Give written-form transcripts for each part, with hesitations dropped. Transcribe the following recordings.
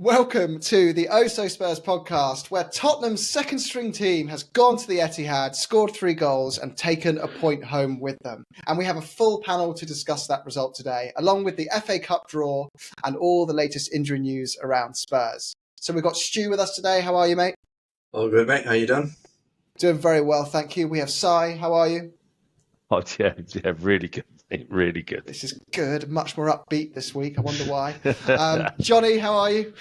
Welcome to the Oh So Spurs podcast, where Tottenham's second string team has gone to the Etihad, scored 3 goals and taken a point home with them. And we have a full panel to discuss that result today, along with the FA Cup draw and all the latest injury news around Spurs. So we've got Stu with us today. How are you, mate? All good, mate. How you doing? Doing very well, thank you. We have Sai. How are you? Oh, yeah, really good. Really good. This is good. Much more upbeat this week. I wonder why. Johnny, how are you?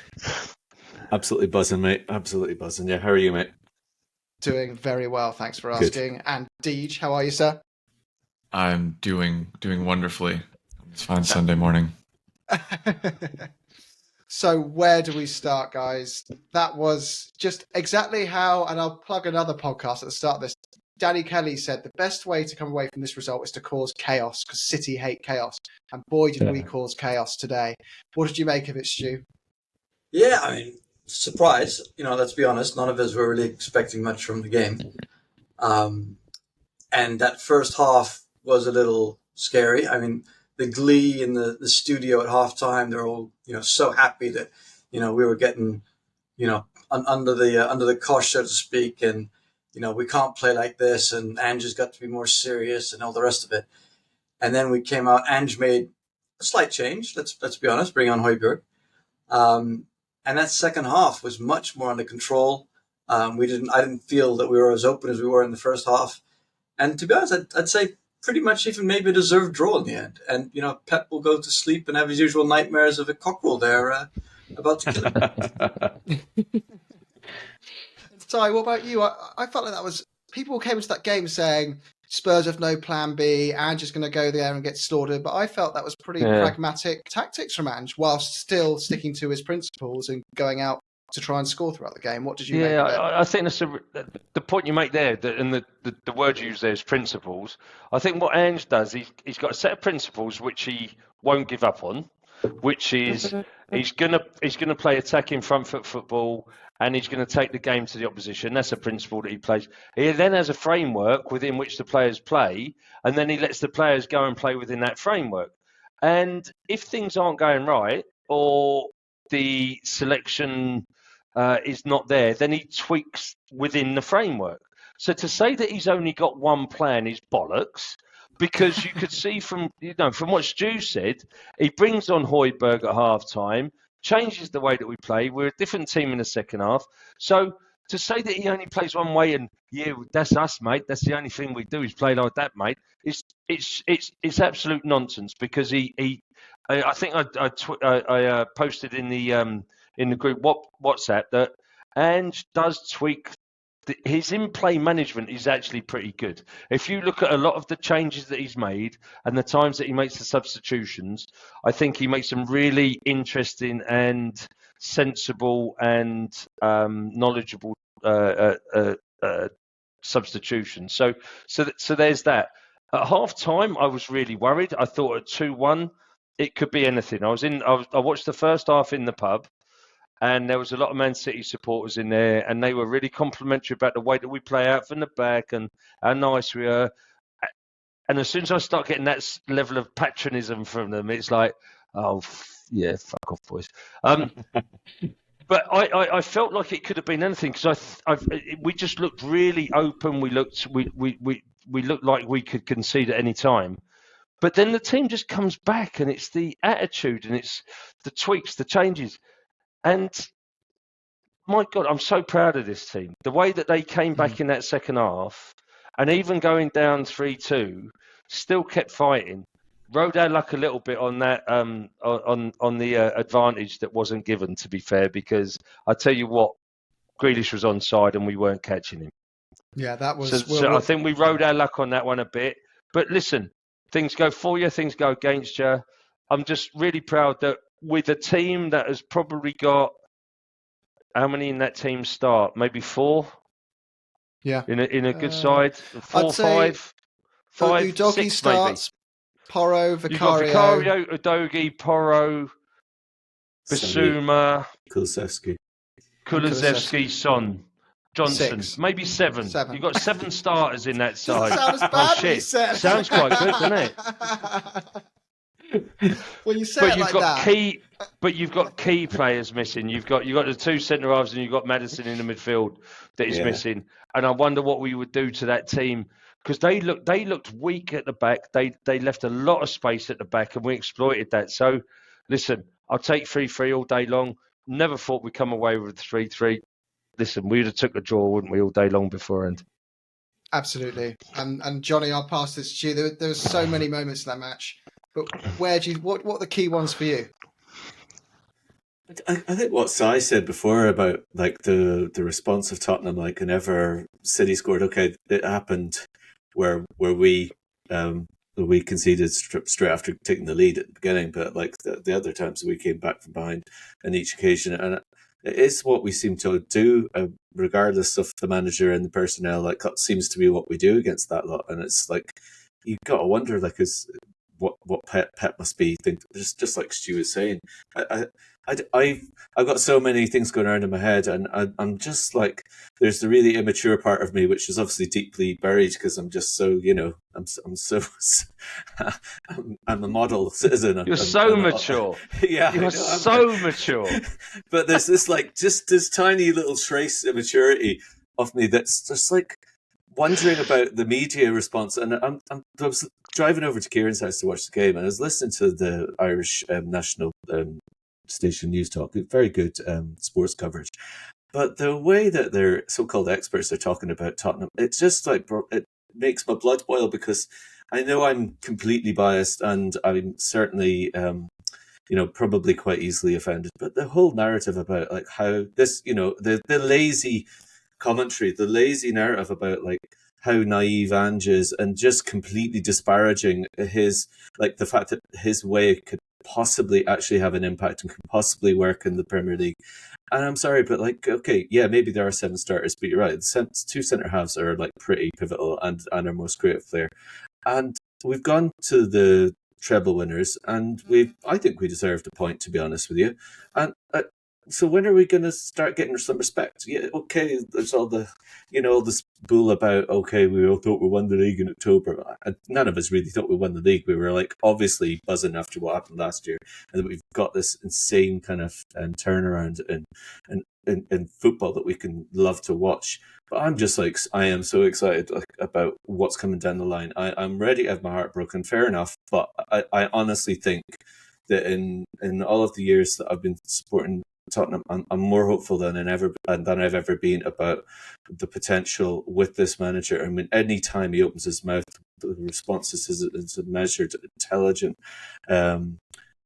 Absolutely buzzing, mate. Absolutely buzzing. Yeah, how are you, mate? Doing very well. Thanks for asking. Good. And Deej, how are you, sir? I'm doing wonderfully. It's fine Sunday morning. So where do we start, guys? That was just exactly how, and I'll plug another podcast at the start of this. Danny Kelly said the best way to come away from this result is to cause chaos because City hate chaos. And boy, did we cause chaos today. What did you make of it, Stu? Yeah, I mean, surprise. Let's be honest. None of us were really expecting much from the game. And that first half was a little scary. I mean, the glee in the studio at halftime, they're all, so happy that, we were getting, under the cosh, so to speak. And, we can't play like this, and Ange has got to be more serious and all the rest of it. And then we came out, Ange made a slight change, let's be honest, bring on Højbjerg. And that second half was much more under control. I didn't feel that we were as open as we were in the first half. And to be honest, I'd say pretty much even maybe a deserved draw in the end. And, Pep will go to sleep and have his usual nightmares of a cockerel there about to kill him. Ty, what about you? I felt like that was... People came into that game saying Spurs have no plan B, Ange is going to go there and get slaughtered, but I felt that was pretty pragmatic tactics from Ange, whilst still sticking to his principles and going out to try and score throughout the game. What did you make of it? I think that's the point you make there, and the word you use there is principles. I think what Ange does, he's got a set of principles which he won't give up on, which is he's gonna play attacking front foot football, and he's going to take the game to the opposition. That's a principle that he plays. He then has a framework within which the players play, and then he lets the players go and play within that framework. And if things aren't going right, or the selection is not there, then he tweaks within the framework. So to say that he's only got one plan is bollocks, because you could see from what Stu said, he brings on Højbjerg at half-time, changes the way that we play. We're a different team in the second half. So to say that he only plays one way and, yeah, that's us, mate, that's the only thing we do is play like that, mate, it's absolute nonsense, because I think I posted in the group WhatsApp that Ange does tweak. His in-play management is actually pretty good. If you look at a lot of the changes that he's made and the times that he makes the substitutions, I think he makes some really interesting and sensible and knowledgeable substitutions. So there's that. At half-time, I was really worried. I thought at 2-1, it could be anything. I watched the first half in the pub, and there was a lot of Man City supporters in there, and they were really complimentary about the way that we play out from the back and how nice we are. And as soon as I start getting that level of patronism from them, it's like, oh, yeah, fuck off, boys. But I felt like it could have been anything, because we just looked really open. We looked like we could concede at any time. But then the team just comes back, and it's the attitude, and it's the tweaks, the changes. And my God, I'm so proud of this team. The way that they came back in that second half, and even going down 3-2, still kept fighting. Rode our luck a little bit on that, on the advantage that wasn't given, to be fair, because I tell you what, Grealish was onside and we weren't catching him. Yeah, that was... So I think we rode our luck on that one a bit. But listen, things go for you, things go against you. I'm just really proud that with a team that has probably got, how many in that team start? Maybe 4? Yeah. In a good side? 4, 5? Udogie 6 starts, maybe. Porro, Vicario. You've got Vicario, Udogie, Porro, Bissouma, Kulusevski, Son, Johnson. 6. Maybe 7. You've got 7 starters in that side. Doesn't sound as bad when you said. Sounds quite good, doesn't it? When you say it like that. But you've got key players missing. You've got the two centre halves, and you've got Maddison in the midfield that is missing. And I wonder what we would do to that team, because they looked weak at the back. They left a lot of space at the back, and we exploited that. So, listen, I'll take 3-3 all day long. Never thought we'd come away with 3-3. Listen, we would have took a draw, wouldn't we, all day long beforehand? Absolutely. And Johnny, I'll pass this to you. There was so many moments in that match, but what are the key ones for you? I think what Si said before about like the response of Tottenham, like whenever City scored, okay, it happened where we conceded straight after taking the lead at the beginning, but like the other times we came back from behind on each occasion, and it is what we seem to do, regardless of the manager and the personnel. Like that seems to be what we do against that lot, and it's like you got to wonder, like, is what Pep must be think. Just like Stu was saying, I've got so many things going around in my head, and I'm just like, there's the really immature part of me, which is obviously deeply buried because I'm just so, I'm so I'm a model citizen. You're so mature. Yeah, you're so mature. But there's this like just this tiny little trace of maturity of me that's just like wondering about the media response. And I was driving over to Kieran's house to watch the game, and I was listening to the Irish national station News Talk. Very good sports coverage. But the way that their so-called experts are talking about Tottenham, it's just like, it makes my blood boil, because I know I'm completely biased, and I'm certainly, probably quite easily offended. But the whole narrative about like how this, the lazy commentary, the lazy narrative about like how naive Ange is, and just completely disparaging his, like the fact that his way could possibly actually have an impact and could possibly work in the Premier League. And I'm sorry, but like, okay, yeah, maybe there are 7 starters, but you're right. The 2 centre halves are like pretty pivotal and our most creative player. And we've gone to the treble winners, and I think we deserved a point, to be honest with you. And so when are we going to start getting some respect? Yeah, okay, there's all the, all this bull about, okay, we all thought we won the league in October. None of us really thought we won the league. We were like obviously buzzing after what happened last year, and we've got this insane kind of turnaround in football that we can love to watch. But I'm just like, I am so excited about what's coming down the line. I'm ready to have my heart broken, fair enough, but I honestly think that in all of the years that I've been supporting Tottenham, I'm more hopeful than I've ever been about the potential with this manager. I mean, any time he opens his mouth, the response is measured, intelligent.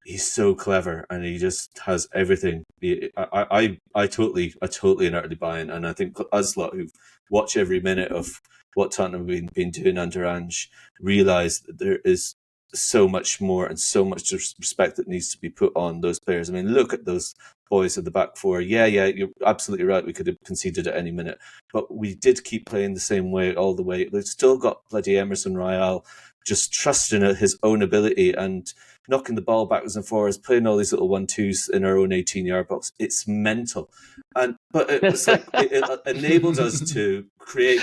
He's so clever, and he just has everything. I totally and utterly buy in, and I think us lot who watch every minute of what Tottenham have been doing under Ange realise that there is so much more and so much respect that needs to be put on those players. I mean, look at those boys at the back four. Yeah, you're absolutely right. We could have conceded at any minute, but we did keep playing the same way all the way. We've still got bloody Emerson Royale just trusting his own ability and knocking the ball backwards and forwards, playing all these little 1-2s in our own 18-yard box. It's mental. But it was like, it enabled us to create,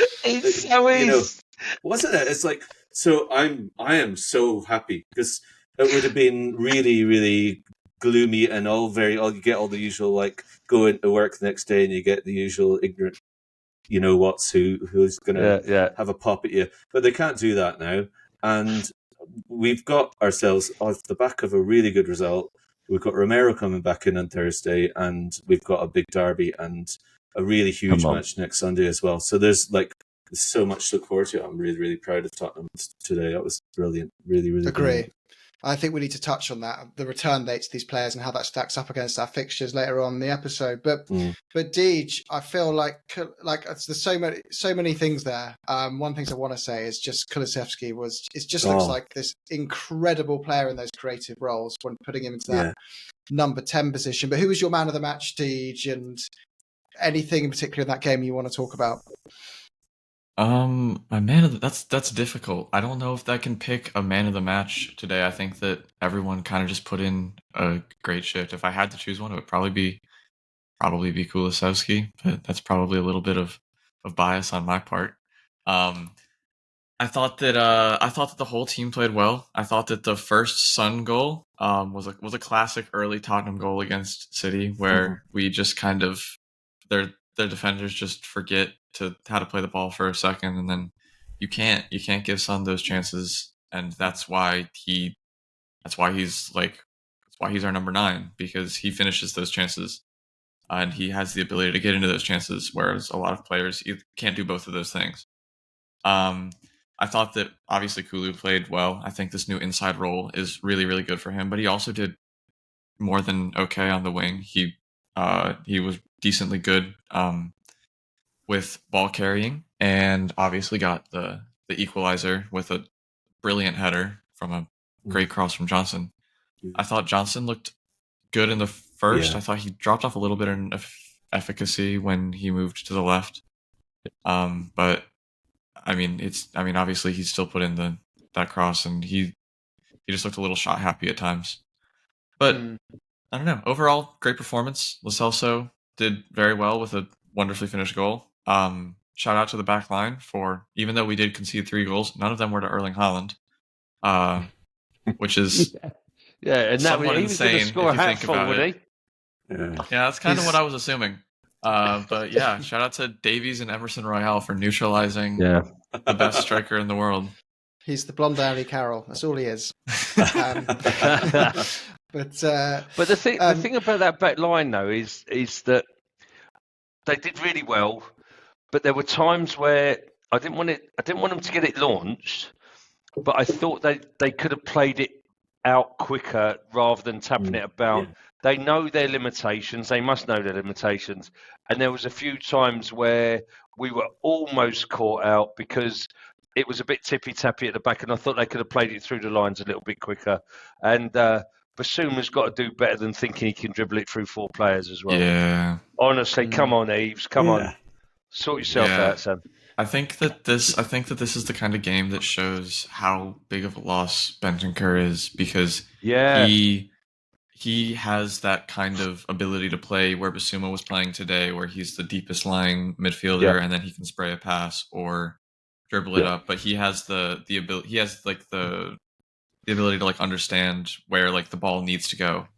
wasn't it? It's like, so I am so happy, because it would have been really, really gloomy and you get all the usual, like, go into work the next day and you get the usual ignorant, who's going to have a pop at you. But they can't do that now. And we've got ourselves off the back of a really good result. We've got Romero coming back in on Thursday, and we've got a big derby and a really huge match next Sunday as well. So there's so much to look forward to. I'm really, really proud of Tottenham today. That was brilliant. Really, really agree. Brilliant. I think we need to touch on that, the return dates of these players and how that stacks up against our fixtures later on in the episode. But Deej, I feel like there's so many things there. One thing I want to say is just Kulusevski looks like this incredible player in those creative roles when putting him into that number 10 position. But who was your man of the match, Deej, and anything in particular in that game you want to talk about? My man of that's difficult. I don't know if I can pick a man of the match today. I think that everyone kind of just put in a great shift. If I had to choose one, it would probably be Kulusevski, but that's probably a little bit of bias on my part. I thought that the whole team played well. I thought that the first Sun goal was a classic early Tottenham goal against City, where we just kind of their defenders just forget how to play the ball for a second, and then you can't give Son those chances, and that's why he's our number 9, because he finishes those chances, and he has the ability to get into those chances, whereas a lot of players can't do both of those things. I thought that obviously Kulu played well. I think this new inside role is really, really good for him, but he also did more than okay on the wing. He was decently good with ball carrying, and obviously got the equalizer with a brilliant header from a great cross from Johnson. I thought Johnson looked good in the first. I thought he dropped off a little bit in efficacy when he moved to the left. But obviously he still put in that cross, and he just looked a little shot happy at times. But I don't know. Overall, great performance. Lo Celso did very well with a wonderfully finished goal. Shout out to the back line for, even though we did concede 3 goals, none of them were to Erling Haaland, which is and that somewhat he was insane going to score if you think about it. Yeah, that's kind of what I was assuming. But yeah, shout out to Davies and Emerson Royale for neutralizing the best striker in the world. He's the blonde Andy Carroll. That's all he is. But the thing about that back line though is that they did really well, but there were times where I didn't want them to get it launched, but I thought they could have played it out quicker rather than tapping it about. Yeah. They know their limitations. They must know their limitations. And there was a few times where we were almost caught out because it was a bit tippy-tappy at the back, and I thought they could have played it through the lines a little bit quicker. And Basuma's got to do better than thinking he can dribble it through 4 players as well. Yeah. Honestly, come on, Eves. Come on. Sort yourself out, son. I think that this is the kind of game that shows how big of a loss Bentancur is, because he has that kind of ability to play where Basuma was playing today, where he's the deepest lying midfielder and then he can spray a pass or dribble it up. But he has the ability. He has like the ability to like understand where like the ball needs to go.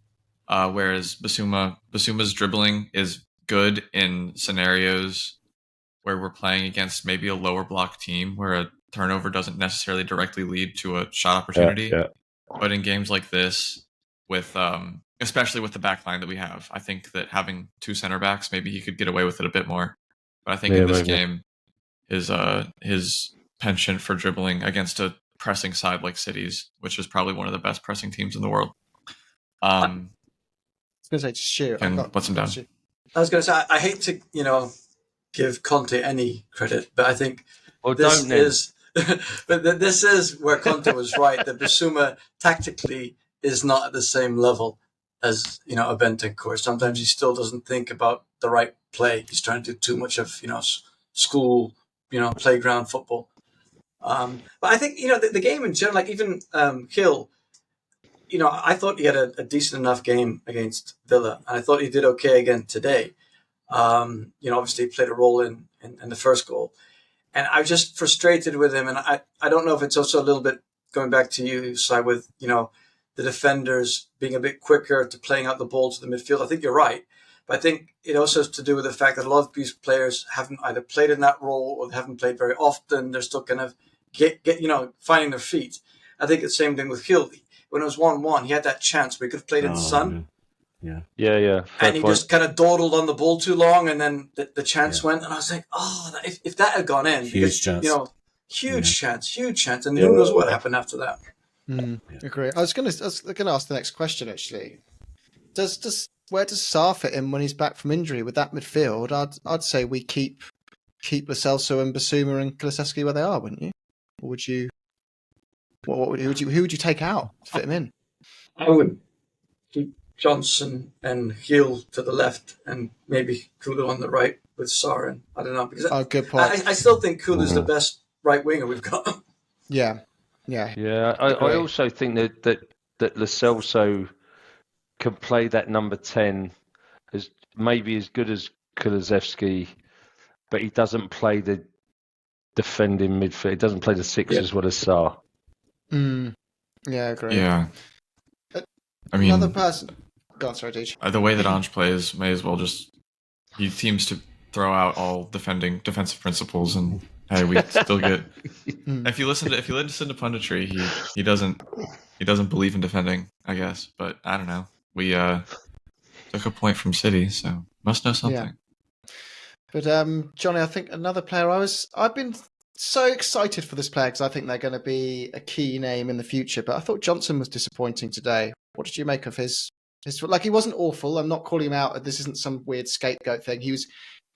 Whereas Basuma's dribbling is good in scenarios where we're playing against maybe a lower block team where a turnover doesn't necessarily directly lead to a shot opportunity. But in games like this, with especially with the back line that we have, I think that having 2 center backs, maybe he could get away with it a bit more. But I think in this game, his penchant for dribbling against a pressing side like City's, which is probably one of the best pressing teams in the world, I was going to say, just shoot. Lets him down. I was going to say, I hate to, give Conte any credit, but I think this is where Conte was right, that Basuma tactically is not at the same level as, a Bentancur. Sometimes he still doesn't think about the right play. He's trying to do too much of, school, playground football. But I think, the game in general, like even Hill, I thought he had a decent enough game against Villa, and I thought he did okay again today. Obviously he played a role in the first goal. And I was just frustrated with him. And I don't know if it's also a little bit going back to you, Si, with, the defenders being a bit quicker to playing out the ball to the midfield. I think you're right. But I think it also has to do with the fact that a lot of these players haven't either played in that role or they haven't played very often. They're still kind of finding their feet. I think it's the same thing with Hill. When it was 1-1, he had that chance where he could have played in the sun. Yeah. And he just kind of dawdled on the ball too long, and then the chance went. And I was like, if that had gone in, huge chance. Huge chance. And who knows what happened after that. Agree. I was going to ask the next question, actually. Where does Sarr fit in when he's back from injury with that midfield? I'd say we keep Lo Celso and Basuma and Kulusevski where they are, wouldn't you? Or would you? Who would you take out to fit him in? I would keep Johnson and Hill to the left, and maybe Kulu on the right with Sarr. And I don't know, because good point. I still think Kulu's the best right winger we've got. Yeah. I also think that Lo Celso can play that number 10 as maybe as good as Kulusevski, but he doesn't play the defending midfield. He doesn't play the six as well as Sarr. Yeah, I agree. Yeah. Uh, I mean, Another person. Go on, sorry, Deej. the way that Ange plays may as well just. He seems to throw out all defensive principles, and hey, we still get. If you listen to punditry, he doesn't believe in defending, I guess. But I don't know. We took a point from City, so must know something. Yeah. But Johnny, I think another player. I've been so excited for this player because I think they're going to be a key name in the future. But I thought Johnson was disappointing today. What did you make of his? Like, he wasn't awful. I'm not calling him out. This isn't some weird scapegoat thing.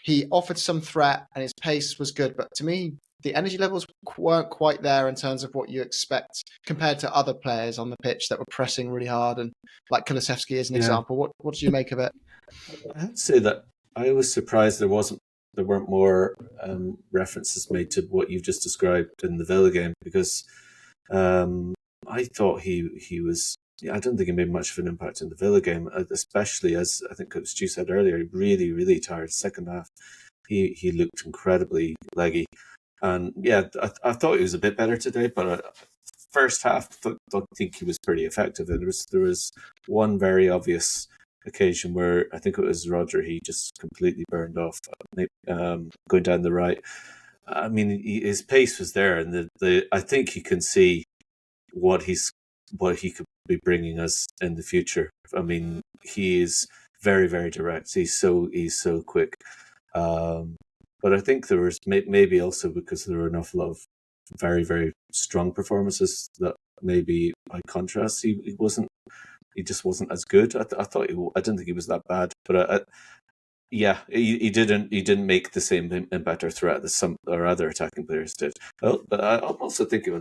He offered some threat and his pace was good. But to me, the energy levels weren't quite there in terms of what you expect compared to other players on the pitch that were pressing really hard. And like Kulusevski is an example. What did you make of it? I have to say that I was surprised there weren't more references made to what you've just described in the Villa game, because I thought he was. I don't think he made much of an impact in the Villa game, especially as I think it was Stu said earlier. Really, really tired. Second half, he looked incredibly leggy, and yeah, I thought he was a bit better today. But first half, don't think he was pretty effective. And there was one very obvious occasion where I think it was Roger. He just completely burned off going down the right. I mean, his pace was there, and I think you can see what he could be bringing us in the future. I mean, he is very, very direct. He's so quick. But I think there was maybe also because there were an awful lot of very, very strong performances that maybe by contrast he just wasn't as good. I didn't think he was that bad, but he didn't make the same impact or threat that some or other attacking players did. Well, but I'm also thinking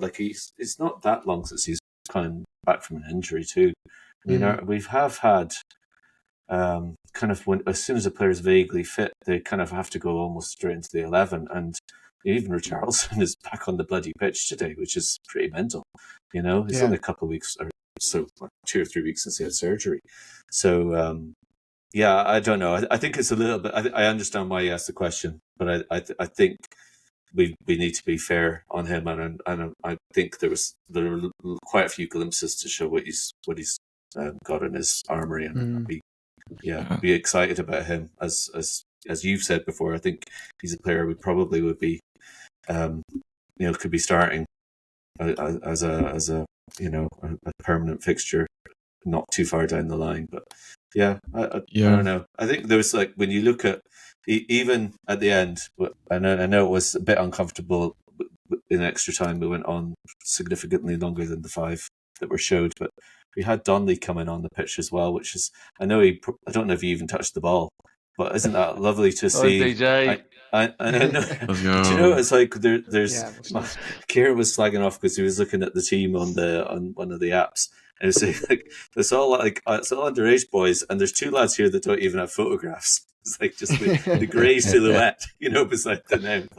it's not that long since he's coming back from an injury too. I mean, we have had kind of as soon as a player's vaguely fit, they kind of have to go almost straight into the 11, and even Richarlison is back on the bloody pitch today, which is pretty mental. It's only a couple of weeks or so, 2 or 3 weeks since he had surgery. So I don't know. I think it's a little bit. I understand why you asked the question, but I think we need to be fair on him, and I think there were quite a few glimpses to show what he's got in his armory, and be excited about him. As you've said before, I think he's a player we probably would be, could be starting as a permanent fixture, not too far down the line. But I don't know. I think there was when you look at even at the end, I know it was a bit uncomfortable in extra time. We went on significantly longer than the 5 that were showed, but we had Donnelly coming on the pitch as well, which is I don't know if he even touched the ball, but isn't that lovely to see? DJ. I know. Do you know, it's like there's Kieran was slagging off because he was looking at the team on one of the apps, and it's it's all underage boys, and there's 2 lads here that don't even have photographs. It's like just the grey silhouette, beside the name.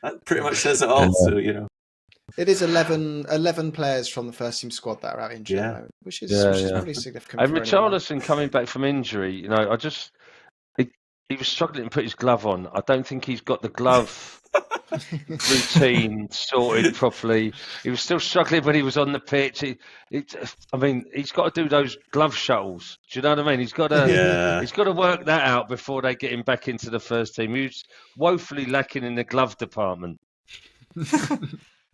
That pretty much says it all. So it is 11 players from the first team squad that are out injured, at the moment, which is pretty significant. And Richarlison coming back from injury, he was struggling to put his glove on. I don't think he's got the glove routine sorted properly. He was still struggling when he was on the pitch. He's got to do those glove shuttles. Do you know what I mean? He's got to work that out before they get him back into the first team. He was woefully lacking in the glove department.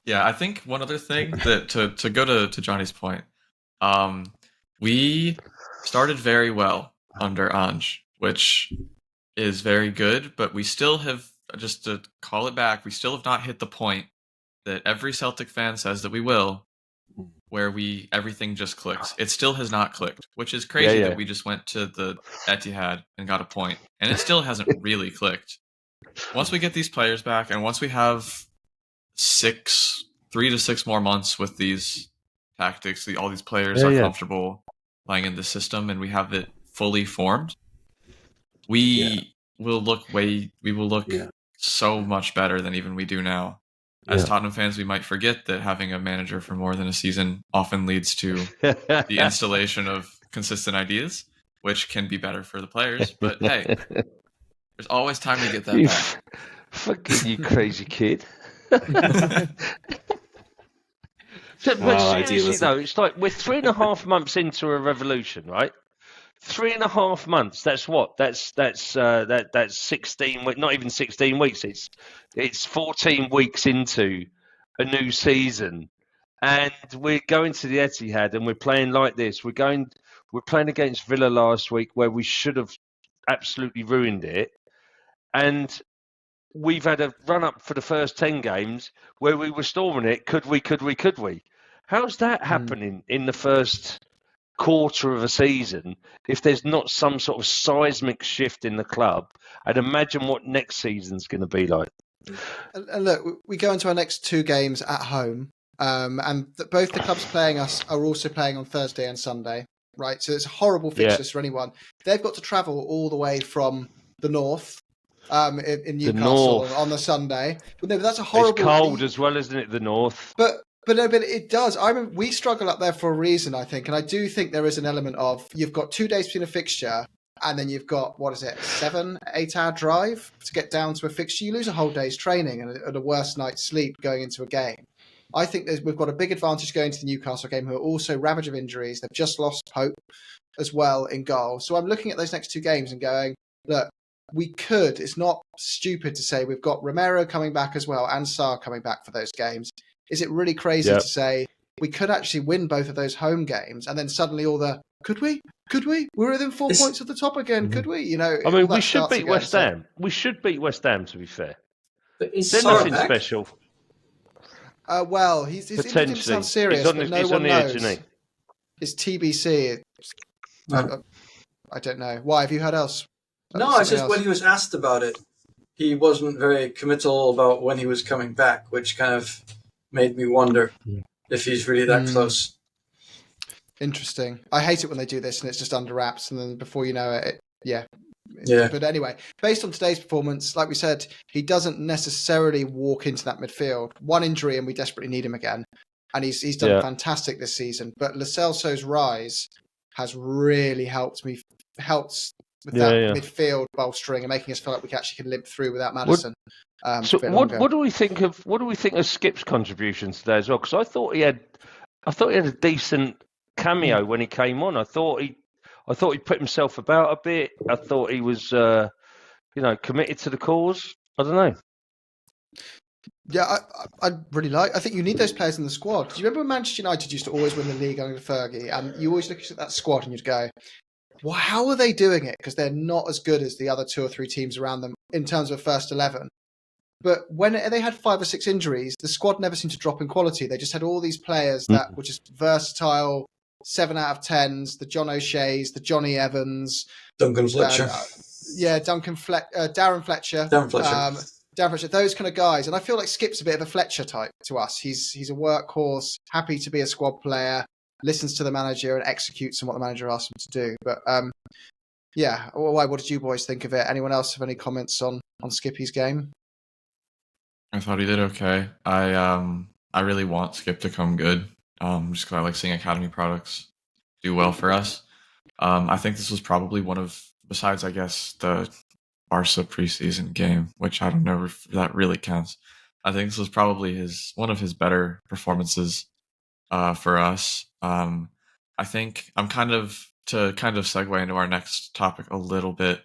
Yeah, I think one other thing that to go to Johnny's point, we started very well under Ange, which is very good, but we still have, just to call it back, we still have not hit the point that every Celtic fan says that we will, where everything just clicks. It still has not clicked, which is crazy that we just went to the Etihad and got a point, and it still hasn't really clicked. Once we get these players back, and once we have 3 to 6 more months with these tactics, all these players are comfortable playing in the system, and we have it fully formed, we will look so much better than even we do now. As Tottenham fans, we might forget that having a manager for more than a season often leads to the installation of consistent ideas, which can be better for the players. But hey, there's always time to get that back. Fucking you crazy kid. But Oh, seriously idealism. though, it's like we're 3.5 months into a revolution, right? 3.5 months. That's what? That's 16 weeks. Not even 16 weeks. It's 14 weeks into a new season, and we're going to the Etihad, and we're playing like this. We're playing against Villa last week, where we should have absolutely ruined it, and we've had a run up for the first 10 games where we were storming it. Could we? How's that happening in the first quarter of a season if there's not some sort of seismic shift in the club? I'd imagine what next season's going to be like. And look, we go into our next 2 games at home, and both the clubs playing us are also playing on Thursday and Sunday, right? So it's a horrible fixtures for anyone. They've got to travel all the way from the north in Newcastle on the Sunday. But no, but that's a horrible. It's cold as well, isn't it? The north. But it does. I remember we struggle up there for a reason, I think, and I do think there is an element of you've got 2 days between a fixture, and then you've got 7-8 hour drive to get down to a fixture. You lose a whole day's training and a worse night's sleep going into a game. I think we've got a big advantage going to the Newcastle game, who are also ravaged of injuries. They've just lost Pope as well in goal. So I'm looking at those next 2 games and going, look, we could. It's not stupid to say we've got Romero coming back as well and Sarr coming back for those games. Is it really crazy to say we could actually win both of those home games and then suddenly could we? We're within 4 points at the top again. Could we? You know, I mean, we should beat West Ham. We should beat West Ham, to be fair. But is There's Sarr nothing back? special. Well, his injury sounds serious, but no one knows. It's TBC. I don't know. Why? Have you heard else? No, it's just when he was asked about it, he wasn't very committal about when he was coming back, which kind of made me wonder if he's really that close. Interesting. I hate it when they do this and it's just under wraps, and then before you know it, yeah. But anyway, based on today's performance, like we said, he doesn't necessarily walk into that midfield. 1 injury and we desperately need him again. And he's done fantastic this season. But Lo Celso's rise has really helped with that midfield bolstering and making us feel like we actually can limp through without Maddison. So what do we think of Skip's contributions today as well? Because I thought he had a decent cameo when he came on. I thought he put himself about a bit. I thought he was committed to the cause. I don't know. Yeah, I really I think you need those players in the squad. Do you remember when Manchester United used to always win the league under Fergie, and you always look at that squad and you'd go, well, how are they doing it? Because they're not as good as the other 2 or 3 teams around them in terms of first 11. But when they had 5 or 6 injuries, the squad never seemed to drop in quality. They just had all these players that were just versatile, 7 out of 10s, the John O'Shea's, the Johnny Evans. Duncan Fletcher. Darren Fletcher. Darren Fletcher, those kind of guys. And I feel like Skip's a bit of a Fletcher type to us. He's a workhorse, happy to be a squad player, listens to the manager and executes on what the manager asks him to do. But what did you boys think of it? Anyone else have any comments on Skippy's game? I thought he did okay. I really want Skip to come good. Just because I like seeing academy products do well for us. I think this was probably one of, besides I guess the Barca preseason game, which I don't know if that really counts. I think this was probably one of his better performances for us. I think I'm kind of segue into our next topic a little bit.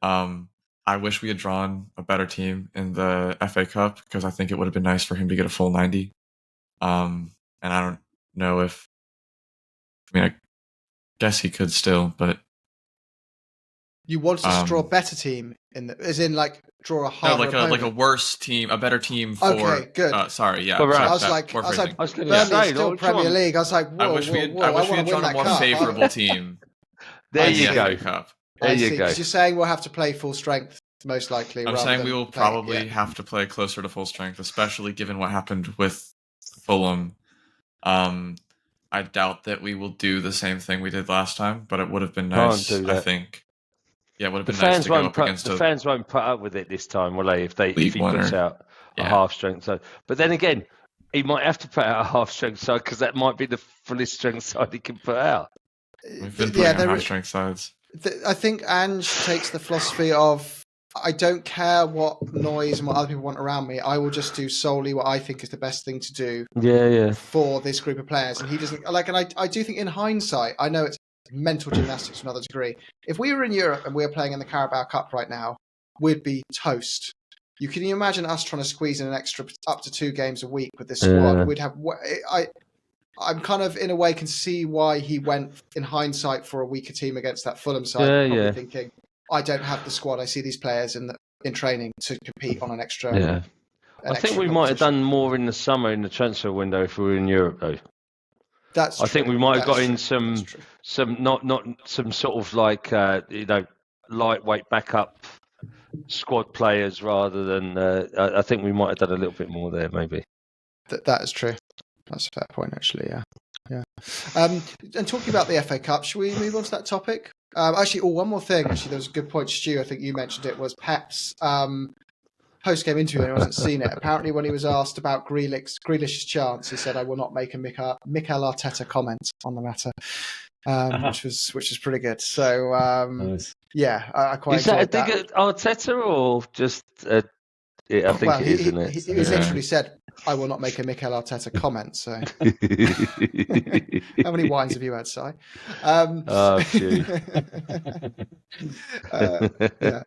I wish we had drawn a better team in the FA Cup because I think it would have been nice for him to get a full 90. And I don't know if, I guess he could still, but you wanted to draw a better team as in draw a harder opponent. like a worse team, a better team for. Okay, good. Sorry, yeah. Right. I was like, Burnley's still Premier League. I was like, whoa, I wish we had drawn a more favorable team. There you go. Cup. There you go. Because you're saying we'll have to play full strength, most likely. I'm saying we will probably have to play closer to full strength, especially given what happened with Fulham. I doubt that we will do the same thing we did last time, but it would have been nice, I think. Yeah, it would have been nice to go up against the fans won't put up with it this time, will they? If he puts out a half-strength side. But then again, he might have to put out a half-strength side because that might be the fullest strength side he can put out. We've been putting out high-strength sides. I think Ange takes the philosophy of I don't care what noise and what other people want around me. I will just do solely what I think is the best thing to do for this group of players. And he doesn't like, and I do think in hindsight, I know it's mental gymnastics to another degree. If we were in Europe and we were playing in the Carabao Cup right now, we'd be toast. Can you imagine us trying to squeeze in an extra up to 2 games a week with this squad? We'd have. I'm kind of in a way can see why he went in hindsight for a weaker team against that Fulham side. Probably thinking, I don't have the squad. I see these players in training to compete on an extra. Yeah, I think we might have done more in the summer in the transfer window if we were in Europe, though. That's true. I think we might have got in some not some sort of like lightweight backup squad players rather than. I think we might have done a little bit more there, maybe. That is true. That's a fair point, actually. Yeah. And talking about the FA Cup, should we move on to that topic? Actually, one more thing. Actually, there was a good point, Stu. I think you mentioned it was Pep's post-game interview. Anyone hasn't seen it. Apparently, when he was asked about Grealish's chance, he said, "I will not make a Mikel Arteta comment on the matter," which is pretty good. So, Nice. yeah, I quite is that a enjoyed dig at Arteta or just? I think it is, isn't it? He literally said, "I will not make a Mikel Arteta comment." So, how many wines have you had, Si? Phew. Yeah.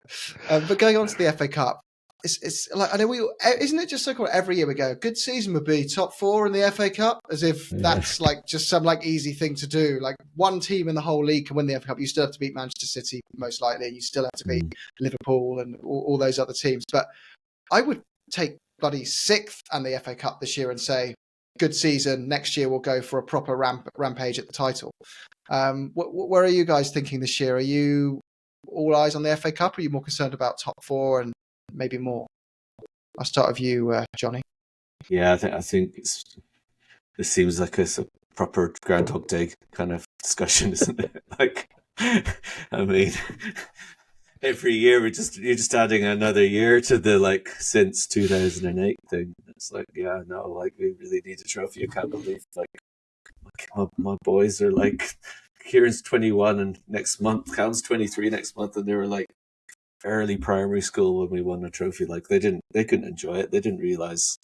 But going on to the FA Cup, it's like I know isn't it just so called every year we go, good season would be top 4 in the FA Cup, as if that's like just some like easy thing to do. Like one team in the whole league can win the FA Cup. You still have to beat Manchester City most likely. You still have to beat Liverpool and all those other teams. But I would take bloody 6th and the FA Cup this year and say, good season. Next year we'll go for a proper rampage at the title. Where are you guys thinking this year? Are you all eyes on the FA Cup? Or are you more concerned about top 4 and maybe more? I'll start with you, Johnny. Yeah, I think this seems like a proper Groundhog Day kind of discussion, isn't it? Like, I mean, every year you're just adding another year to the like since 2008 thing. It's like, yeah, no, like we really need a trophy. I can't believe like my boys are like, Kieran's 21 and next month, Cal's 23 next month, and they were like early primary school when we won a trophy. Like they couldn't enjoy it. They didn't realize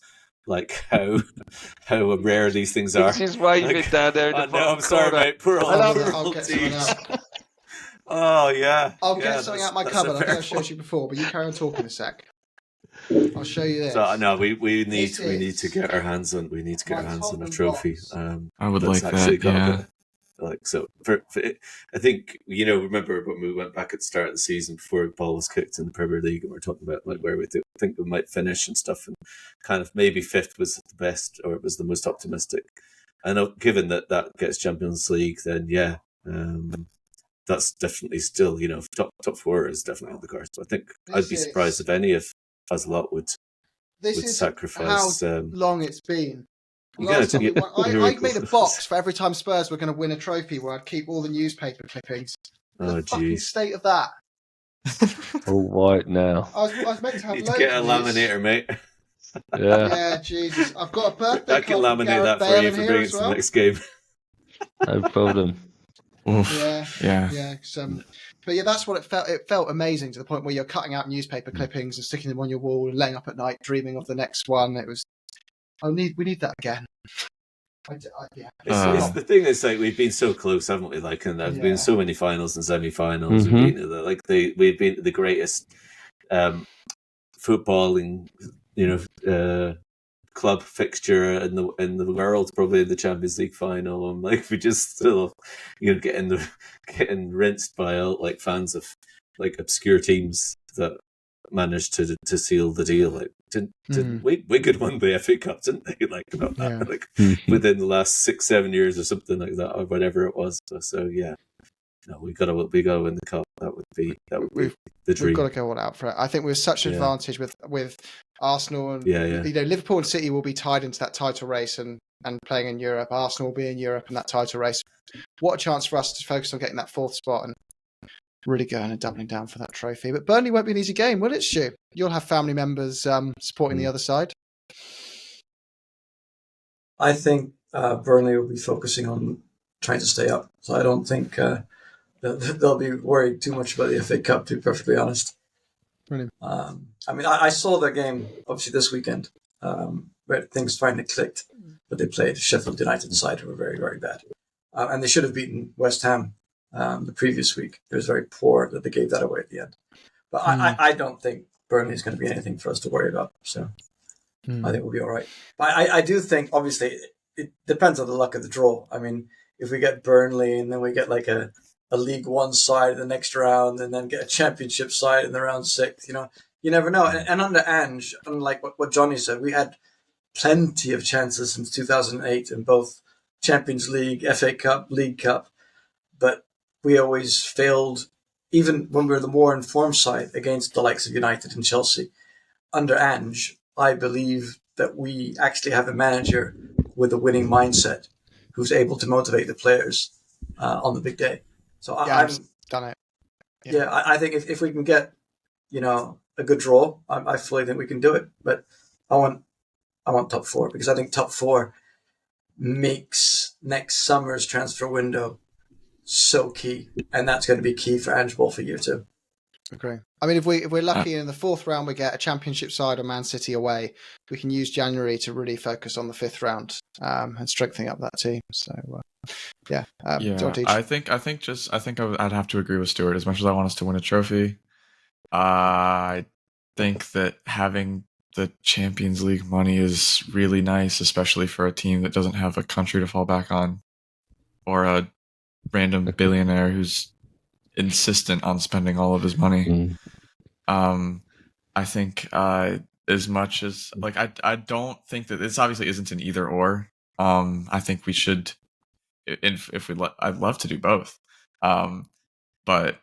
like how rare these things are. He's waving like, down there. I know, I'm sorry, mate. Poor old teams. Oh yeah. I'll get something out my cupboard. I think I showed you before, but you carry on talking a sec. I'll show you this. So no, we need to get our hands on a trophy. I would like that. Yeah. Like so, for I think remember when we went back at the start of the season before the ball was kicked in the Premier League, and we were talking about like where we think we might finish and stuff, and kind of maybe 5th was the best, or it was the most optimistic. I know, given that gets Champions League, then yeah, that's definitely still top 4 is definitely on the cards. So I think I'd be surprised if any of us lot would sacrifice. How long it's been. I made a box for every time Spurs were going to win a trophy where I'd keep all the newspaper clippings. The fucking state of that. All white now. I was meant to have need to get a laminator, mate. Yeah, Jesus. I've got a birthday I can laminate that for you for bringing it to the next game. No problem. Yeah. But yeah, that's what it felt. It felt amazing to the point where you're cutting out newspaper clippings and sticking them on your wall and laying up at night dreaming of the next one. It was. We need that again. It's the thing is like we've been so close, haven't we? Like, and there's been so many finals and semi-finals. Mm-hmm. We've been the greatest footballing, club fixture in the world, probably in the Champions League final. And like we just still, getting rinsed by like fans of like obscure teams that managed to seal the deal. Like, Wigan won the FA Cup, didn't they? Like, about that, like within the last 6-7 years or something like that, or whatever it was. So yeah, no, we gotta win the cup. That would be the dream. We've got to go all out for it. I think we're such an advantage with Arsenal and Liverpool and City will be tied into that title race and playing in Europe. Arsenal will be in Europe in that title race. What a chance for us to focus on getting that 4th spot and really going and doubling down for that trophy. But Burnley won't be an easy game, will it, Stu? You'll have family members supporting the other side. I think Burnley will be focusing on trying to stay up. So I don't think they'll be worried too much about the FA Cup, to be perfectly honest. Brilliant. I mean, I saw their game obviously this weekend, where things finally clicked, but they played Sheffield United side who were very, very bad, and they should have beaten West Ham the previous week. It was very poor that they gave that away at the end. But I don't think Burnley is going to be anything for us to worry about. So I think we'll be all right. But I do think, obviously, it depends on the luck of the draw. I mean, if we get Burnley and then we get like a League One side in the next round and then get a Championship side in the round 6, you never know. And under Ange, unlike what Johnny said, we had plenty of chances since 2008 in both Champions League, FA Cup, League Cup. But we always failed, even when we were the more informed side against the likes of United and Chelsea. Under Ange, I believe that we actually have a manager with a winning mindset who's able to motivate the players on the big day. So I've done it. Yeah, I think if we can get, a good draw, I fully think we can do it. But I want top 4 because I think top 4 makes next summer's transfer window so key, and that's going to be key for Ange Ball for year 2. Agree. I mean, if we're lucky in the 4th round, we get a Championship side or Man City away. We can use January to really focus on the 5th round and strengthening up that team. So, yeah. I think I'd have to agree with Stuart. As much as I want us to win a trophy, I think that having the Champions League money is really nice, especially for a team that doesn't have a country to fall back on, or a random billionaire who's insistent on spending all of his money. I think as much as I don't think that this obviously isn't an either or. I think we should, I'd love to do both. But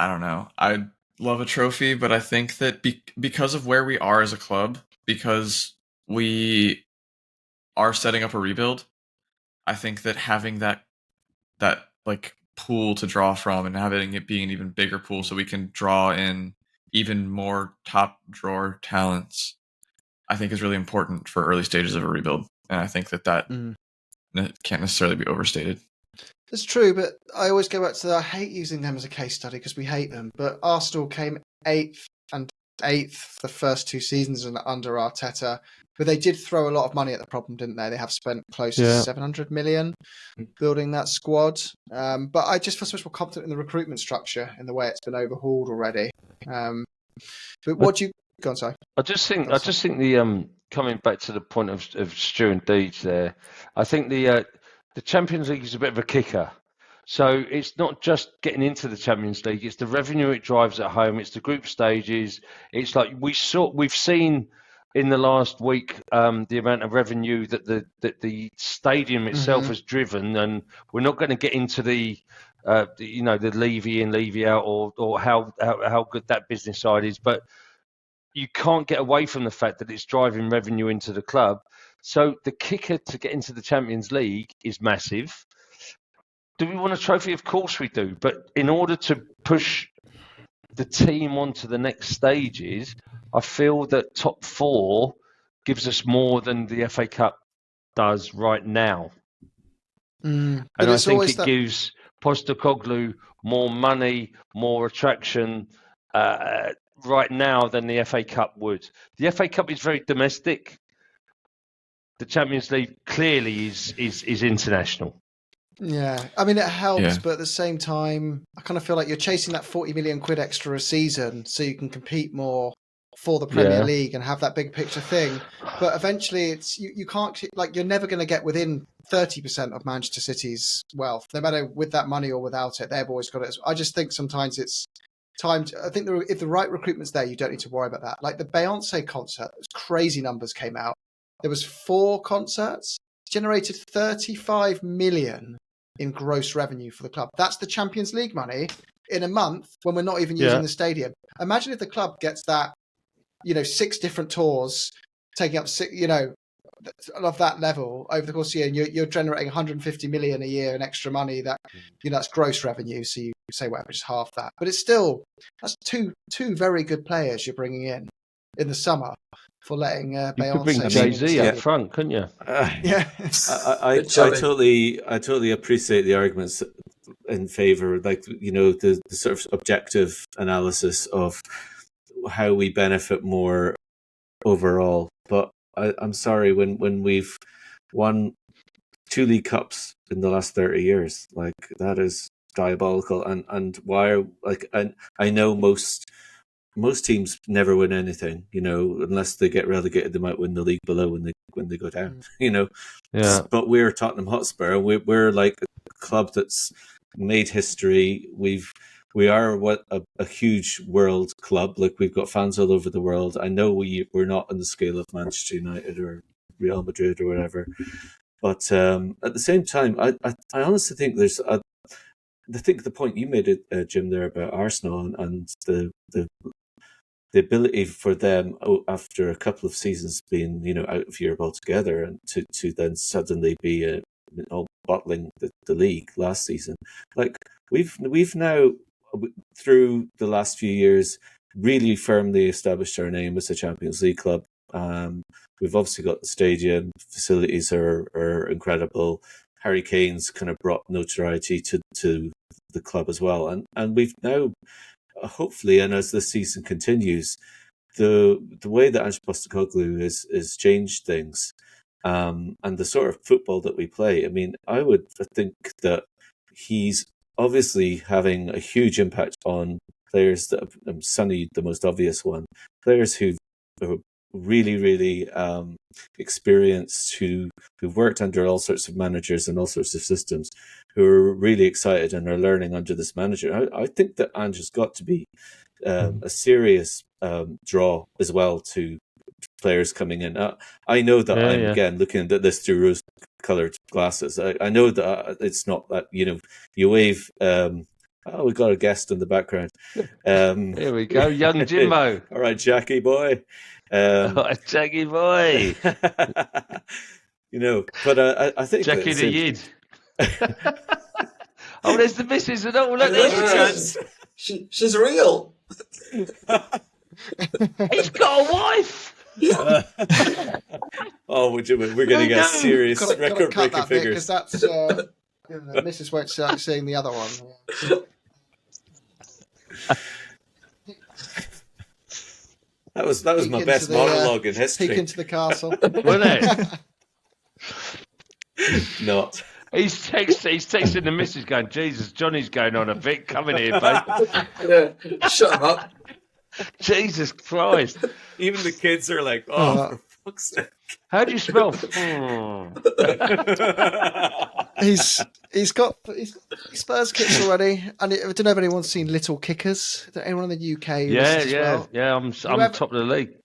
I don't know. I love a trophy, but I think that because of where we are as a club, because we are setting up a rebuild, I think that having that pool to draw from and having it being an even bigger pool so we can draw in even more top drawer talents, I think is really important for early stages of a rebuild. And I think that can't necessarily be overstated. It's true, but I always go back to I hate using them as a case study because we hate them. But Arsenal came 8th and 8th the first 2 seasons under Arteta. But they did throw a lot of money at the problem, didn't they? They have spent close to 700 million building that squad. But I just feel so much more confident in the recruitment structure in the way it's been overhauled already. But what do you go on, sorry? I just think the coming back to the point of Stu and Deeds there, I think the Champions League is a bit of a kicker. So it's not just getting into the Champions League; it's the revenue it drives at home. It's the group stages. It's like we've seen in the last week the amount of revenue that the stadium itself has driven, and we're not going to get into the Levy in, Levy out, or how good that business side is, but you can't get away from the fact that it's driving revenue into the club. So the kicker to get into the Champions League is massive. Do we want a trophy? Of course we do. But in order to push the team onto the next stages, I feel that top 4 gives us more than the FA Cup does right now. And I think it gives Postecoglou more money, more attraction right now than the FA Cup would. The FA Cup is very domestic. The Champions League clearly is international. Yeah, I mean, it helps, but at the same time, I kind of feel like you're chasing that 40 million quid extra a season so you can compete more for the Premier League and have that big picture thing. But eventually, it's you can't, you're never going to get within 30% of Manchester City's wealth, no matter with that money or without it. They've always got it. I just think sometimes it's time to, I think if the right recruitment's there, you don't need to worry about that. Like the Beyonce concert, those crazy numbers came out. There was 4 concerts, generated 35 million in gross revenue for the club. That's the Champions League money in a month when we're not even using the stadium. Imagine if the club gets that, 6 different tours, taking up 6, of that level over the course of the year, and you're generating 150 million a year in extra money. That that's gross revenue. So you say whatever, just half that, but it's still that's two very good players you're bringing in the summer for letting Beyonce. You could bring Jay-Z up front, couldn't you? Yeah. I totally appreciate the arguments in favour, like, the sort of objective analysis of how we benefit more overall. But I'm sorry, when we've won 2 League Cups in the last 30 years, like, that is diabolical. And why and I know most teams never win anything, unless they get relegated. They might win the league below when they go down, Yeah. But we're Tottenham Hotspur. We're like a club that's made history. We are a huge world club. Like, we've got fans all over the world. I know we're not on the scale of Manchester United or Real Madrid or whatever, but at the same time, I honestly think I think the point you made, Jim, there about Arsenal and the ability for them, after a couple of seasons being, out of Europe altogether, and to then suddenly be bottling the league last season. Like, we've now, through the last few years, really firmly established our name as a Champions League club. We've obviously got the stadium, facilities are incredible. Harry Kane's kind of brought notoriety to the club as well, and we've now, hopefully, and as this season continues, the way that Ange Postecoglou has changed things, and the sort of football that we play. I mean, I would think that he's obviously having a huge impact on players that Sonny, the most obvious one, players who are really, really experienced, who've worked under all sorts of managers and all sorts of systems, who are really excited and are learning under this manager. I think that Ange has got to be a serious draw as well to players coming in. I know that I'm again looking at this through rose-coloured glasses. I know that it's not that, you wave. We've got a guest in the background. Here we go, young Jimbo. All right, Jackie boy. Jackie boy. But I think Jackie the Yid. Oh, there's the missus and all. Look, there's she's real. He's got a wife. Oh, we're going to get serious record-breaking figures. Because that's Mrs. won't start seeing the other one. That was my best monologue in history. Peek into the castle, wasn't it? Not. He's texting the missus going, Jesus, Johnny's going on a bit. Come in here, babe. Yeah, shut him up. Jesus Christ. Even the kids are like, for fuck's sake. How do you spell? He's got Spurs kits already, and I don't know if anyone's seen Little Kickers. Is there anyone in the UK? Yeah. I'm top of the league.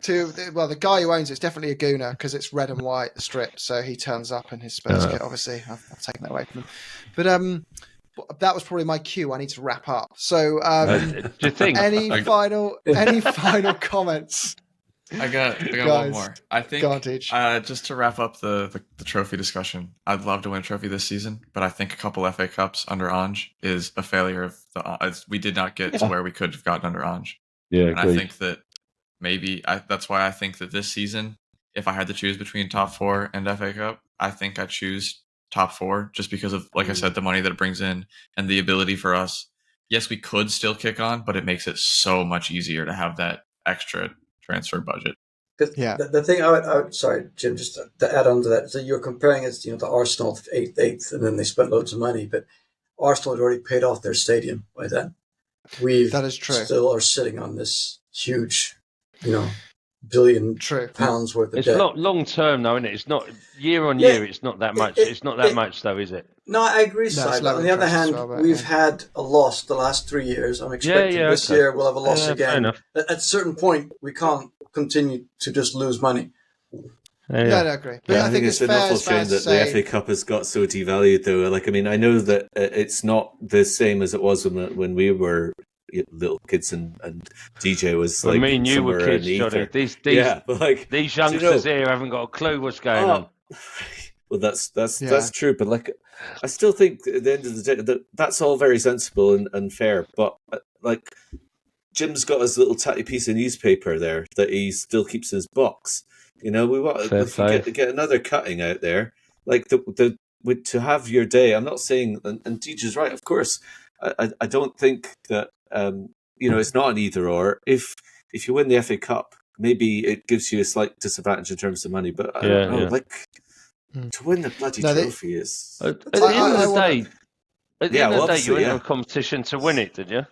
The guy who owns it's definitely a gooner because it's red and white strip, so he turns up in his Spurs kit. Obviously, I've taken that away from him, but that was probably my cue. I need to wrap up. So, do you think any final comments? I got Guys, one more. I think Gardage. Just to wrap up the trophy discussion, I'd love to win a trophy this season, but I think a couple FA Cups under Ange is a failure of we did not get to where we could have gotten under Ange. Yeah, and I think that that's why I think that this season, if I had to choose between top 4 and FA Cup, I think I'd choose top 4 just because of, like I said, the money that it brings in and the ability for us. Yes, we could still kick on, but it makes it so much easier to have that extra transfer budget. Yeah. The thing I would sorry, Jim, just to add on to that, so you're comparing it to the Arsenal 8th, and then they spent loads of money, but Arsenal had already paid off their stadium by then. That is true. Still are sitting on this huge, billion pounds worth of it's debt. It's long term though, isn't it? It's not year on year. It's not that much. It's not that much though, is it? No, I agree, Si. But on the other hand, we've had a loss the last 3 years. I'm expecting this year we'll have a loss again. At a certain point, we can't continue to just lose money. Yeah, I agree. But I think it's an awful shame that the FA Cup has got so devalued, though. Like, I mean, I know that it's not the same as it was when we were little kids and DJ was like. I mean, you were kids, Johnny. These youngsters here haven't got a clue what's going on. Well, that's true, but like, I still think at the end of the day that's all very sensible and fair. But like, Jim's got his little tatty piece of newspaper there that he still keeps in his box. We want to get another cutting out there. Like the to have your day, I'm not saying, and Deej's right, of course. I don't think that it's not an either or. If you win the FA Cup, maybe it gives you a slight disadvantage in terms of money, but I don't know, to win the bloody trophy is at the end of the day. At the end of the day, you obviously, enter a competition to win it, did you?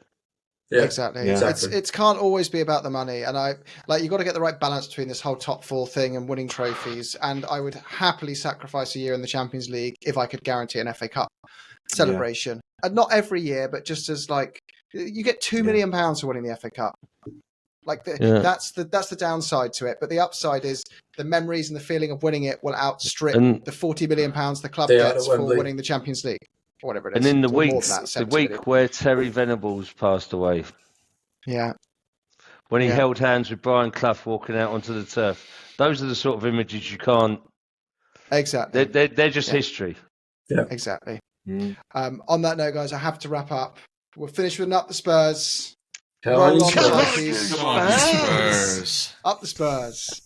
Yeah, exactly. Yeah. It can't always be about the money, and you've got to get the right balance between this whole top four thing and winning trophies. And I would happily sacrifice a year in the Champions League if I could guarantee an FA Cup celebration. And not every year, but just as you get £2 million for winning the FA Cup. That's the downside to it. But the upside is the memories and the feeling of winning it will outstrip the £40 million the club gets for winning the Champions League. Or whatever it is. And in the the week where Terry Venables passed away, when he held hands with Brian Clough walking out onto the turf, those are the sort of images you can't. Exactly. They're just history. Yeah, exactly. On that note, guys, I have to wrap up. We'll finish with Up the Spurs. Come on, Spurs. Up the Spurs.